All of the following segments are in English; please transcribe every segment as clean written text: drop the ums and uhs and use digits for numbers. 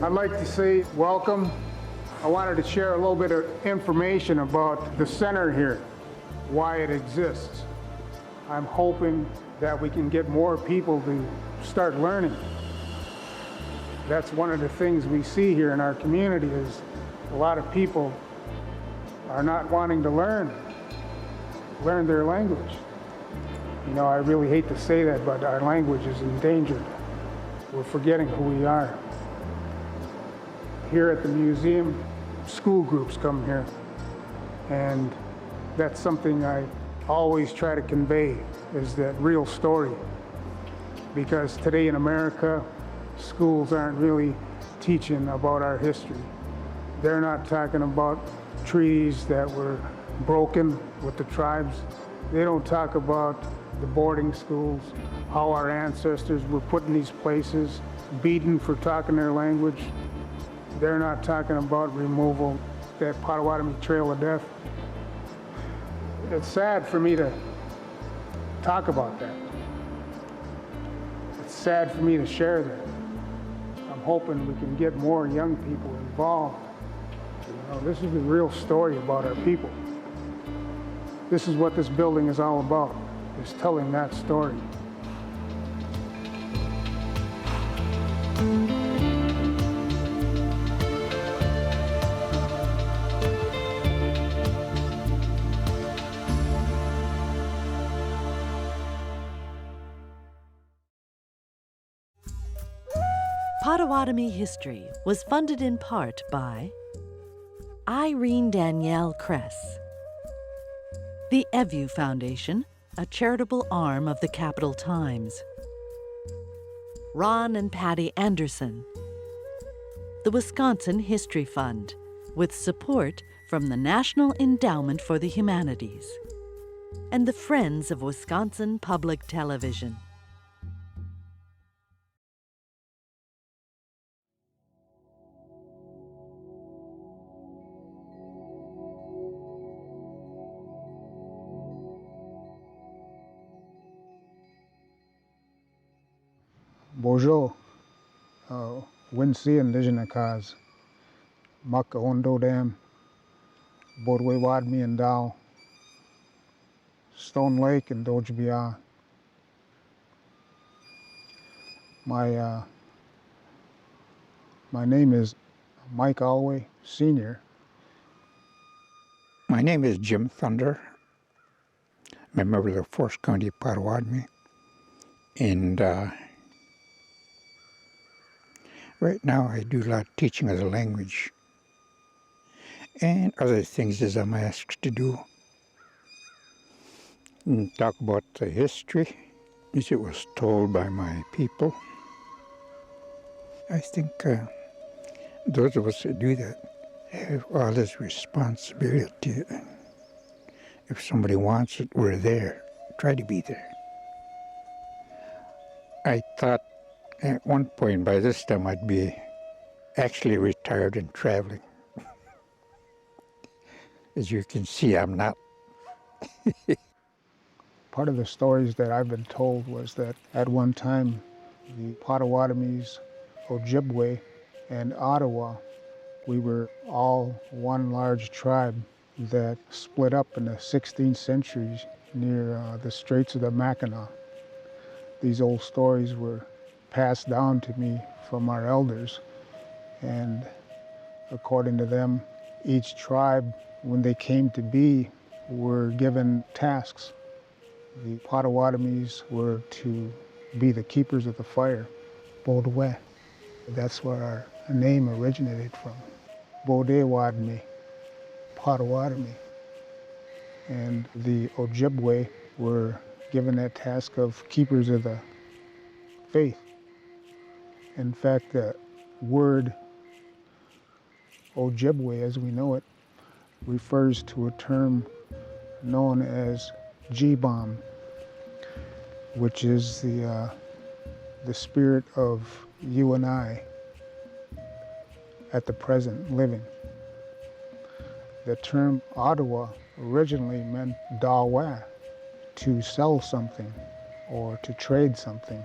I'd like to say welcome. I wanted to share a little bit of information about the center here, why it exists. I'm hoping that we can get more people to start learning. That's one of the things we see here in our community is a lot of people are not wanting to learn their language. You know, I really hate to say that, but our language is endangered. We're forgetting who we are. Here at the museum, school groups come here, and that's something I always try to convey, is that real story. Because today in America, schools aren't really teaching about our history. They're not talking about treaties that were broken with the tribes. They don't talk about the boarding schools, how our ancestors were put in these places, beaten for talking their language. They're not talking about removal, that Potawatomi Trail of Death. It's sad for me to talk about that. It's sad for me to share that. I'm hoping we can get more young people involved. You know, this is the real story about our people. This is what this building is all about, is telling that story. Potawatomi History was funded in part by Irene Danielle Kress, the Evu Foundation, a charitable arm of the Capital Times, Ron and Patty Anderson, the Wisconsin History Fund, with support from the National Endowment for the Humanities, and the Friends of Wisconsin Public Television. Bonjour, Winsi Indigenous Cause, Maka Ondo Dam, Bodwe Wadmi and Dow, Stone Lake and Dojbia. My name is Mike Alloway, Sr. My name is Jim Thunder. I'm a member of the 4th County of Potawatomi, and right now I do a lot of teaching of the language and other things as I'm asked to do. And talk about the history as it was told by my people. I think those of us that do that have all this responsibility. If somebody wants it, we're there. Try to be there. I thought at one point by this time I'd be actually retired and traveling. As you can see, I'm not. Part of the stories that I've been told was that at one time the Potawatomis, Ojibwe, and Ottawa, we were all one large tribe that split up in the 16th century near the Straits of the Mackinac. These old stories were passed down to me from our elders, and according to them, each tribe, when they came to be, were given tasks. The Potawatomis were to be the keepers of the fire, Bodwe. That's where our name originated from. Bodewadmi, Potawatomi. And the Ojibwe were given that task of keepers of the faith. In fact, the word Ojibwe, as we know it, refers to a term known as G-bomb, which is the spirit of you and I at the present living. The term Ottawa originally meant dawa, to sell something, or to trade something.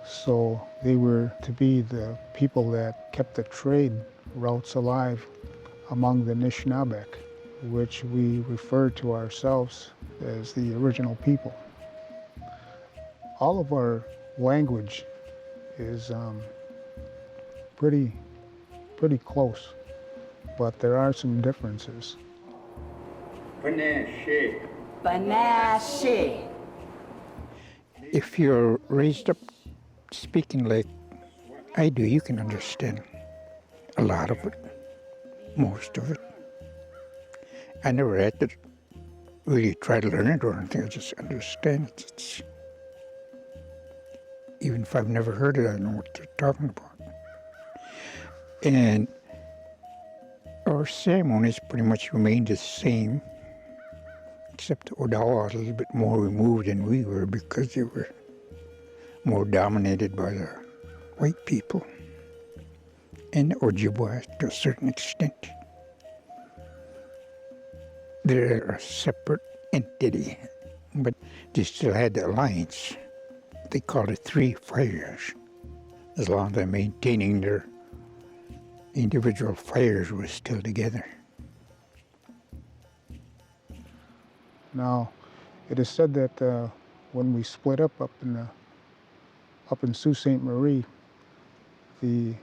So they were to be the people that kept the trade routes alive among the Anishinaabeg, which we refer to ourselves as the original people. All of our language is pretty close, but there are some differences. Banashe. If you're raised up speaking like I do, you can understand a lot of it, most of it. I never had to really try to learn it or anything, I just understand it. Even if I've never heard it, I know what they're talking about. And our ceremonies pretty much remained the same, except Odawa was a little bit more removed than we were because they were more dominated by the white people, and Ojibwa to a certain extent. They're a separate entity, but they still had the alliance. They called it 3 fires. As long as they're maintaining their individual fires were still together. Now, it is said that when we split up in Sault Ste. Marie, the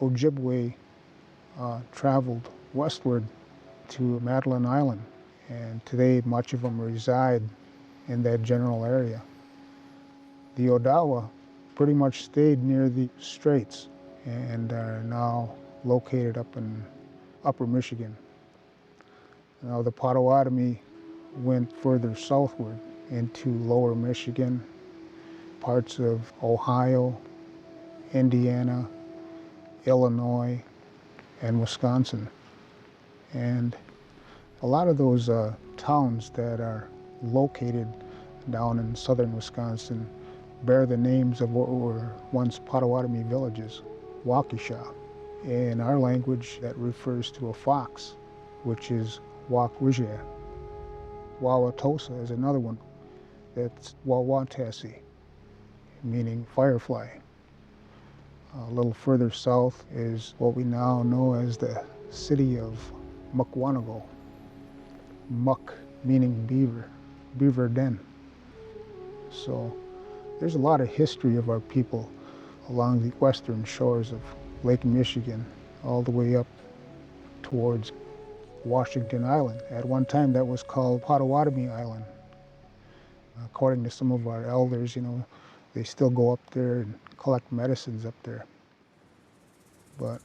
Ojibwe traveled westward to Madeline Island, and today much of them reside in that general area. The Odawa pretty much stayed near the Straits and are now located up in Upper Michigan. Now the Potawatomi went further southward into Lower Michigan, parts of Ohio, Indiana, Illinois, and Wisconsin. And a lot of those towns that are located down in southern Wisconsin bear the names of what were once Potawatomi villages. Waukesha. In our language, that refers to a fox, which is Wakwije. Wauwatosa is another one. That's Wauwatasi, meaning firefly. A little further south is what we now know as the city of Mukwonago. Muk meaning beaver, beaver den. So there's a lot of history of our people along the western shores of Lake Michigan, all the way up towards Washington Island. At one time that was called Potawatomi Island. According to some of our elders, they still go up there and collect medicines up there. But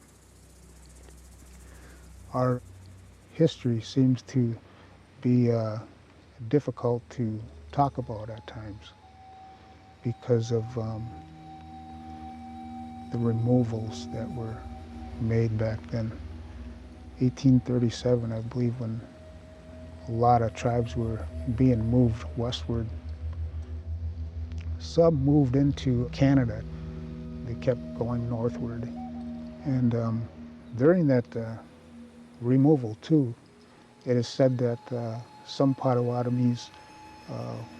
our history seems to be difficult to talk about at times because of the removals that were made back then. 1837, I believe, when a lot of tribes were being moved westward. Some moved into Canada. They kept going northward. And during that removal, too, it is said that some Potawatomis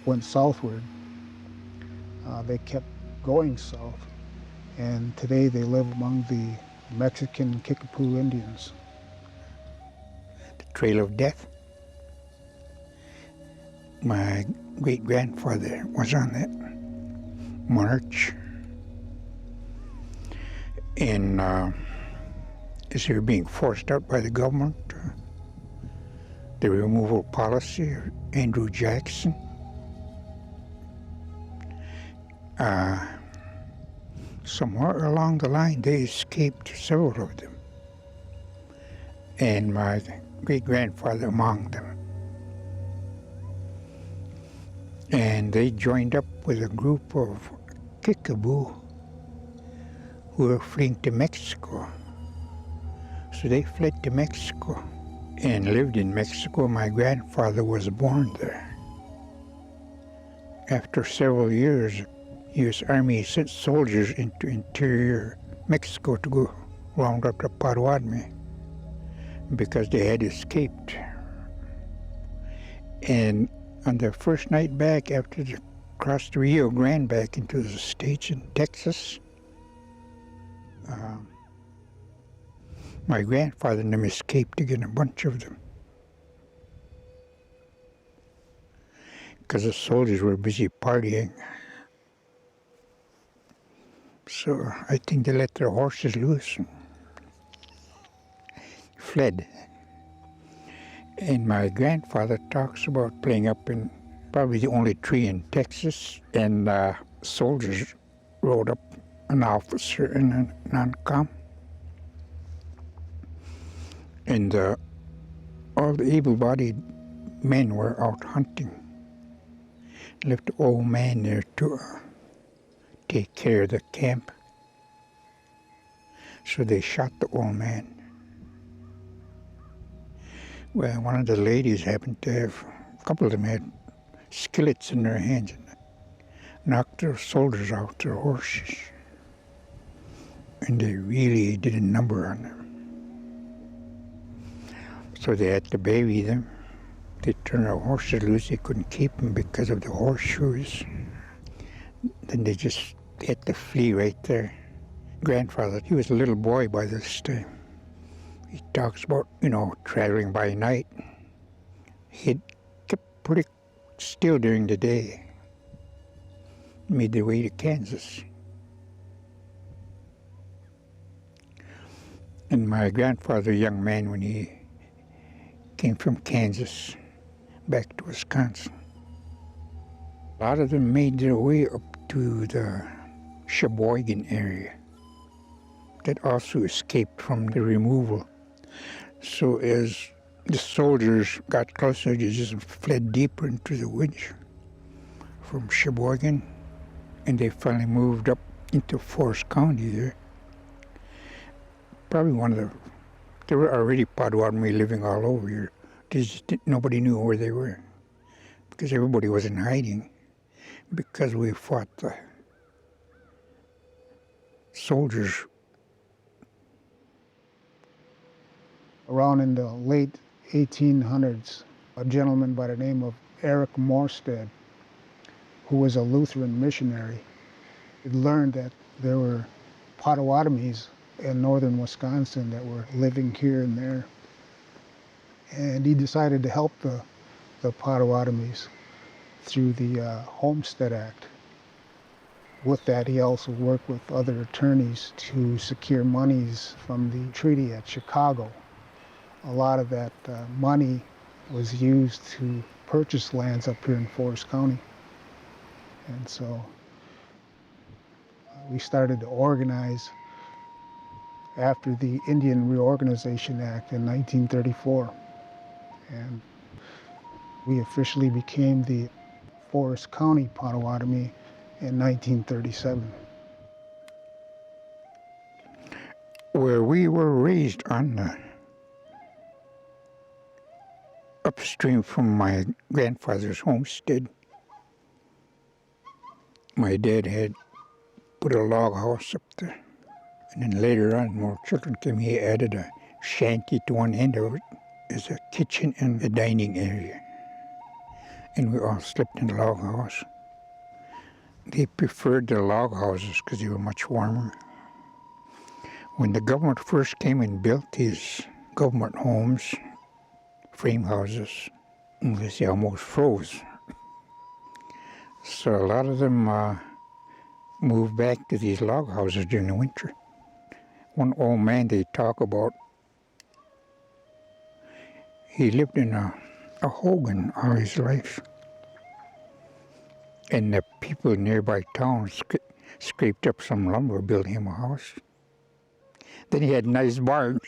went southward. They kept going south. And today they live among the Mexican Kickapoo Indians. The Trail of Death. My great-grandfather was on that march. And as they were being forced out by the government, the removal policy of Andrew Jackson, somewhere along the line, they escaped, several of them, and my great-grandfather among them. And they joined up with a group of Kickapoo who were fleeing to Mexico. So they fled to Mexico and lived in Mexico. My grandfather was born there. After several years, U.S. Army sent soldiers into interior Mexico to go round up the Potawatomi because they had escaped. And on their first night back after the across the Rio Grande back into the States in Texas. My grandfather and them escaped again, a bunch of them, because the soldiers were busy partying. So I think they let their horses loose and fled. And my grandfather talks about playing up in probably the only tree in Texas, and soldiers rode up, an officer and a non-com. And all the able-bodied men were out hunting. Left the old man there to take care of the camp. So they shot the old man. Well, one of the ladies happened to have, a couple of them had skillets in their hands and knocked their soldiers out, their horses. And they really did a number on them. So they had to baby them. They turned their horses loose. They couldn't keep them because of the horseshoes. Then they just had to flee right there. Grandfather, he was a little boy by this time. He talks about, traveling by night. He kept pretty still during the day. Made their way to Kansas. And my grandfather, a young man, when he came from Kansas back to Wisconsin, a lot of them made their way up to the Sheboygan area that also escaped from the removal. So as the soldiers got closer, they just fled deeper into the woods from Sheboygan, and they finally moved up into Forest County there. Probably there were already Potawatomi living all over here. Nobody knew where they were because everybody was in hiding because we fought the soldiers. Around in the late 1800s, a gentleman by the name of Eric Morstead, who was a Lutheran missionary, had learned that there were Potawatomis in northern Wisconsin that were living here and there. And he decided to help the Potawatomis through the Homestead Act. With that, he also worked with other attorneys to secure monies from the treaty at Chicago. A lot of that money was used to purchase lands up here in Forest County. And so we started to organize after the Indian Reorganization Act in 1934. And we officially became the Forest County Potawatomi in 1937. Where we were raised on the upstream from my grandfather's homestead, my dad had put a log house up there. And then later on, more children came, he added a shanty to one end of it as a kitchen and a dining area. And we all slept in the log house. They preferred the log houses because they were much warmer. When the government first came and built these government homes, frame houses, they almost froze. So a lot of them moved back to these log houses during the winter. One old man they talk about, he lived in a hogan all his life. And the people in nearby towns scraped up some lumber, built him a house. Then he had a nice barn.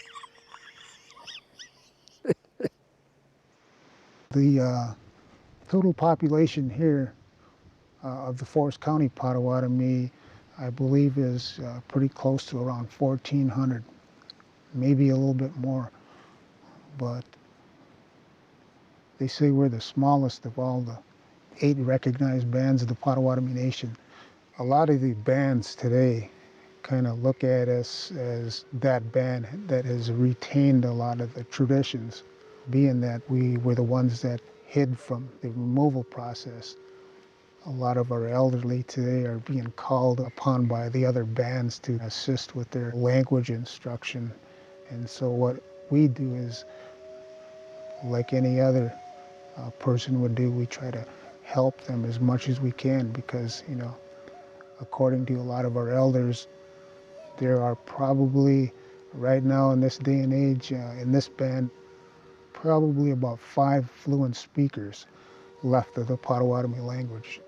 The total population here of the Forest County Potawatomi, I believe, is pretty close to around 1,400, maybe a little bit more. But they say we're the smallest of all the 8 recognized bands of the Potawatomi Nation. A lot of the bands today kind of look at us as that band that has retained a lot of the traditions, being that we were the ones that hid from the removal process. A lot of our elderly today are being called upon by the other bands to assist with their language instruction. And so what we do is, like any other person would do, we try to help them as much as we can because, according to a lot of our elders, there are probably, right now in this day and age, in this band, probably about 5 fluent speakers left of the Potawatomi language.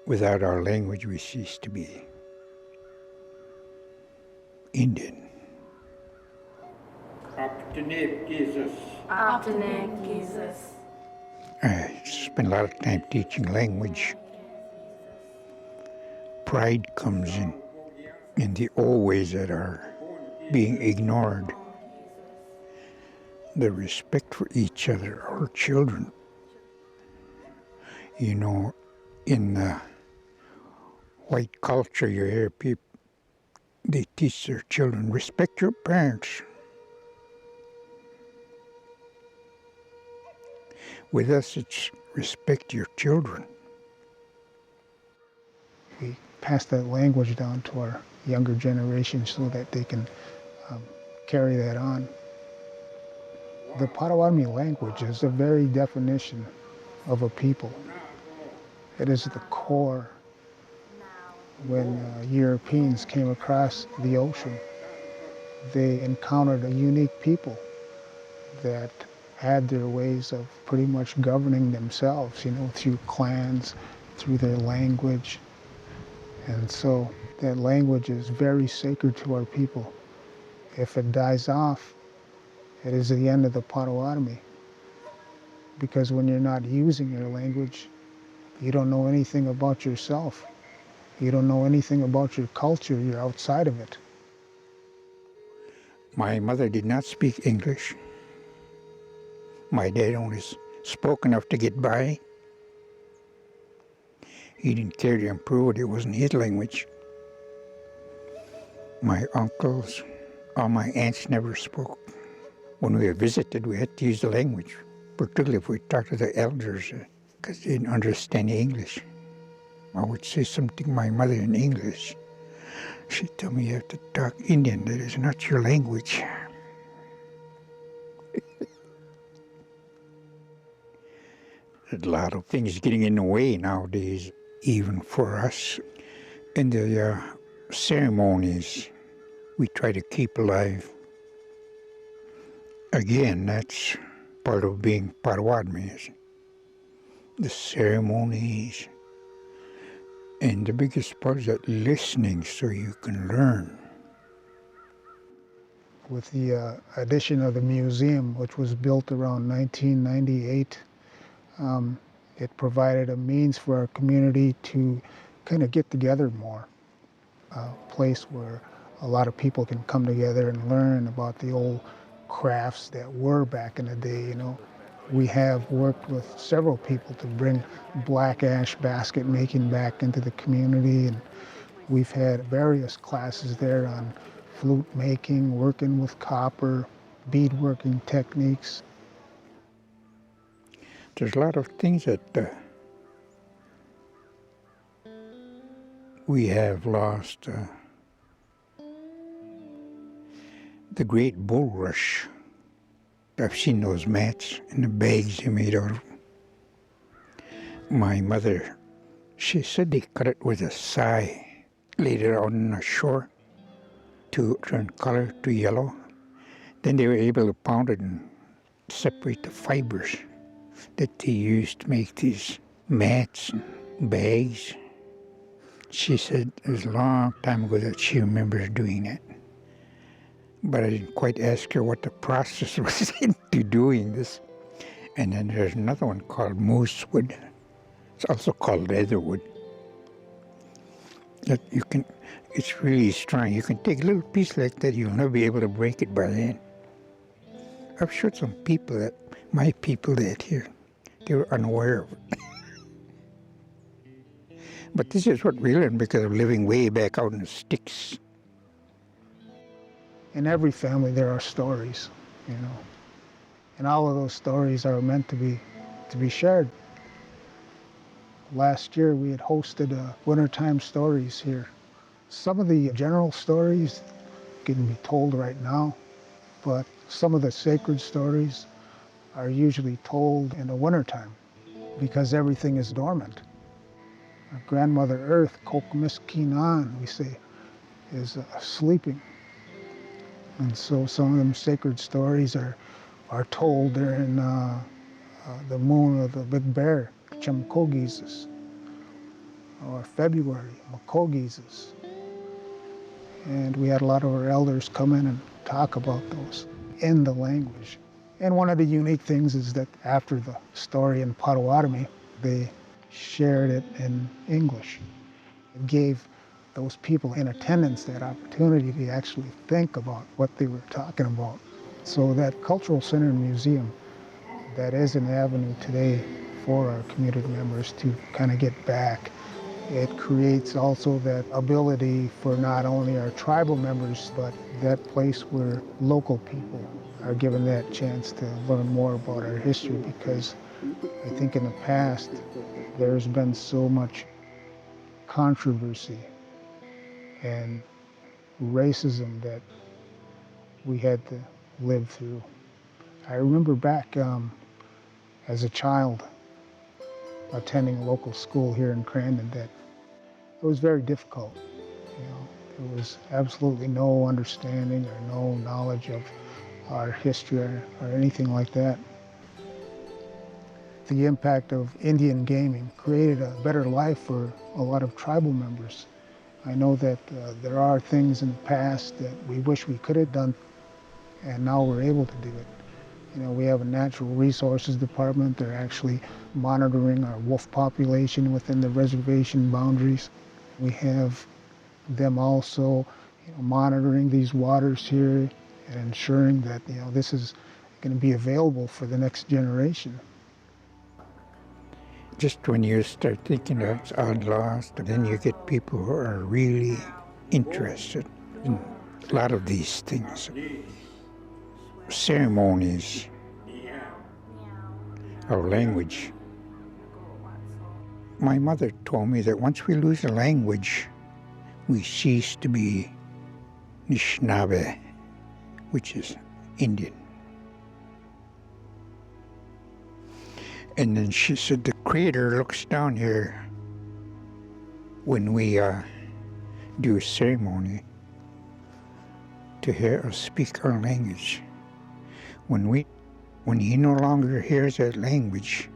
Without our language, we cease to be Indian. Afternoon, Jesus. Afternoon, Jesus. I spend a lot of time teaching language. Pride comes in the old ways that are being ignored. The respect for each other, our children. In white culture, you hear people, they teach their children, respect your parents. With us, it's respect your children. We pass that language down to our younger generation so that they can carry that on. The Potawatomi language is the very definition of a people. It is the core. When Europeans came across the ocean, they encountered a unique people that had their ways of pretty much governing themselves, through clans, through their language. And so that language is very sacred to our people. If it dies off, it is the end of the Potawatomi. Because when you're not using your language, you don't know anything about yourself. You don't know anything about your culture. You're outside of it. My mother did not speak English. My dad only spoke enough to get by. He didn't care to improve it. It wasn't his language. My uncles or my aunts never spoke. When we were visited, we had to use the language, particularly if we talked to the elders, because they didn't understand English. I would say something to my mother in English. She'd tell me, you have to talk Indian. That is not your language. There's a lot of things getting in the way nowadays, even for us. In the ceremonies, we try to keep alive. Again, that's part of being Potawatomi, the ceremonies. And the biggest part is that listening so you can learn. With the addition of the museum, which was built around 1998, it provided a means for our community to kind of get together more. A place where a lot of people can come together and learn about the old crafts that were back in the day, We have worked with several people to bring black ash basket making back into the community, and we've had various classes there on flute making, working with copper, beadworking techniques. There's a lot of things that we have lost. The great bulrush. I've seen those mats and the bags they made out of. My mother, she said they cut it with a scythe, laid it out on the shore to turn color to yellow. Then they were able to pound it and separate the fibers that they used to make these mats and bags. She said it was a long time ago that she remembers doing that. But I didn't quite ask her what the process was into doing this. And then there's another one called moose wood. It's also called leatherwood. That it's really strong. You can take a little piece like that, you'll never be able to break it by then. I've showed some people my people that here, they were unaware of it. But this is what we learned because of living way back out in the sticks. In every family there are stories, and all of those stories are meant to be shared. Last year we had hosted wintertime stories here. Some of the general stories can be told right now, but some of the sacred stories are usually told in the wintertime because everything is dormant. Our grandmother Earth, Kokmiskinan, we say, is sleeping. And so some of them sacred stories are told during the moon of the Big Bear, Chamkogises, or February, Makogises. And we had a lot of our elders come in and talk about those in the language. And one of the unique things is that after the story in Potawatomi, they shared it in English. It gave those people in attendance that opportunity to actually think about what they were talking about. So that cultural center and museum, that is an avenue today for our community members to kind of get back. It creates also that ability for not only our tribal members, but that place where local people are given that chance to learn more about our history, because I think in the past there's been so much controversy and racism that we had to live through. I remember back as a child attending a local school here in Crandon that it was very difficult. You know, there was absolutely no understanding or no knowledge of our history or anything like that. The impact of Indian gaming created a better life for a lot of tribal members. I know that there are things in the past that we wish we could have done, and now we're able to do it. You know, we have a natural resources department. They're actually monitoring our wolf population within the reservation boundaries. We have them also, monitoring these waters here and ensuring that, this is going to be available for the next generation. Just when you start thinking that's odd lost, then you get people who are really interested in a lot of these things. Ceremonies, our language. My mother told me that once we lose a language, we cease to be Anishinaabe, which is Indian. And then she said the Creator looks down here when we do a ceremony to hear us speak our language. When he no longer hears that language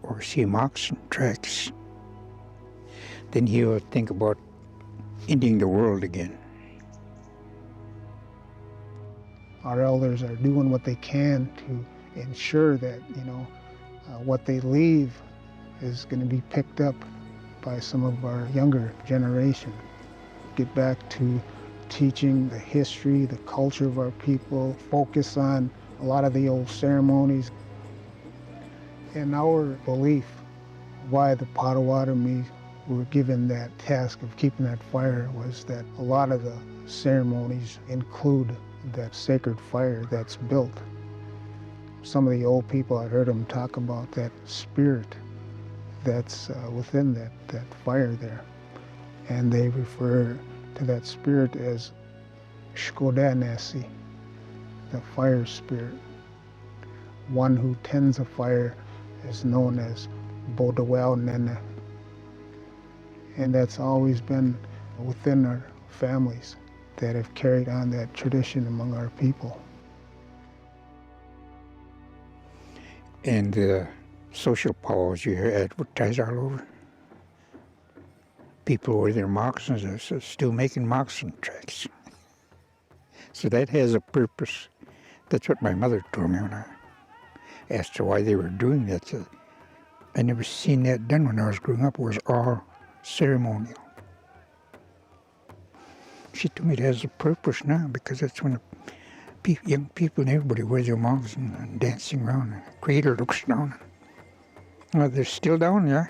or see moccasin tracks, then he will think about ending the world again. Our elders are doing what they can to ensure that, what they leave is going to be picked up by some of our younger generation. Get back to teaching the history, the culture of our people, focus on a lot of the old ceremonies. And our belief why the Potawatomi were given that task of keeping that fire was that a lot of the ceremonies include that sacred fire that's built. Some of the old people, I heard them talk about that spirit that's within that fire there. And they refer to that spirit as Shkodanesi, the fire spirit. One who tends a fire is known as Bodawao Nene. And that's always been within our families that have carried on that tradition among our people. And the social powers you hear advertised all over. People with their moccasins are still making moccasin tracks. So that has a purpose. That's what my mother told me when I asked her why they were doing that. So I never seen that done when I was growing up. It was all ceremonial. She told me it has a purpose now because that's when young people and everybody wear their moccasins and dancing around. And the Creator looks down. Well, they're still down there.